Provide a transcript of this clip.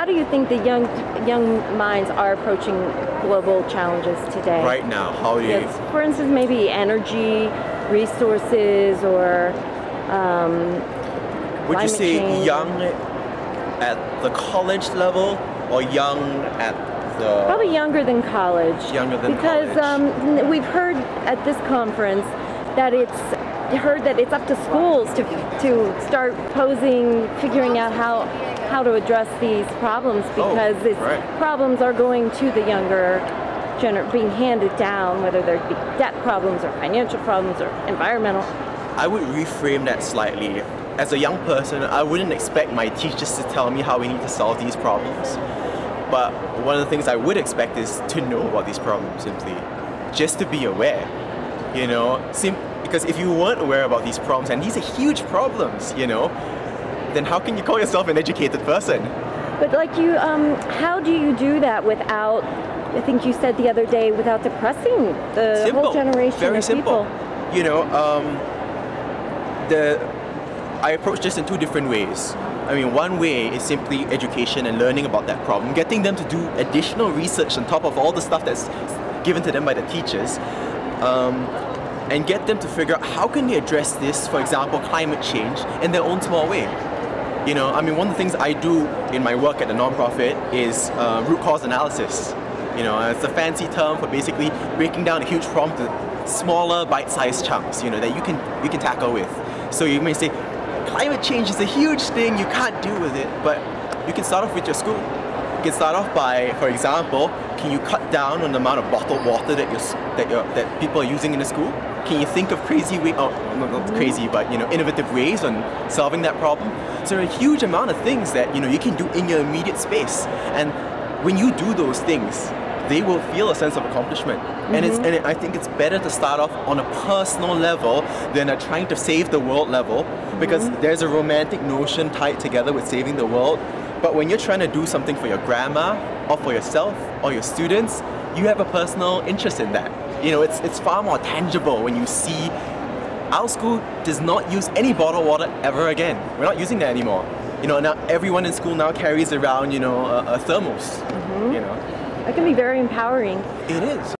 how do you think the young minds are approaching global challenges today? Right now, how do you... Yes, for instance, maybe energy, resources, or Would you climate say change. young at the college level or young at the... Probably younger than college. Younger than because college. We've heard at this conference that it's up to schools to start figuring out how to address these problems, because problems are going to the younger being handed down, whether there be debt problems or financial problems or environmental. I would reframe that slightly. As a young person, I wouldn't expect my teachers to tell me how we need to solve these problems. But one of the things I would expect is to know about these problems, simply. Just to be aware, you know? Because if you weren't aware about these problems, and these are huge problems, you know, then how can you call yourself an educated person? But how do you do that without, I think you said the other day, without depressing the whole generation Very of simple. people? You know, I approach this in two different ways. I mean, one way is simply education and learning about that problem, getting them to do additional research on top of all the stuff that's given to them by the teachers, and get them to figure out how can they address this, for example, climate change, in their own small way. You know, I mean, one of the things I do in my work at the nonprofit is root cause analysis. You know, it's a fancy term for basically breaking down a huge problem to smaller bite-sized chunks, you know, that you can tackle with. So you may say, climate change is a huge thing, you can't deal with it, but you can start off with your school. You can start off by, for example, can you cut down on the amount of bottled water that people are using in the school? Can you think of crazy ways, not crazy, but innovative ways on solving that problem? So there are a huge amount of things that you can do in your immediate space, and when you do those things, they will feel a sense of accomplishment. And I think it's better to start off on a personal level than a trying to save the world level, because there's a romantic notion tied together with saving the world. But when you're trying to do something for your grandma or for yourself or your students, you have a personal interest in that. It's far more tangible when you see our school does not use any bottled water ever again. We're not using that anymore. Now everyone in school now carries around, a thermos. That can be very empowering. It is.